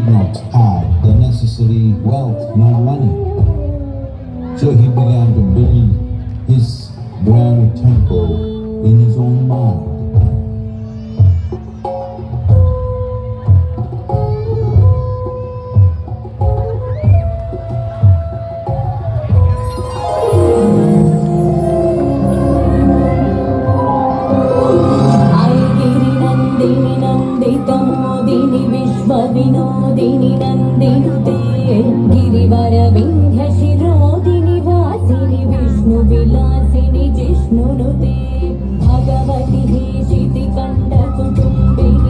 did not have the necessary wealth nor money. So he began to build his grand temple in his own mind. Vinodini विश्व विनोदिनी नंदिनी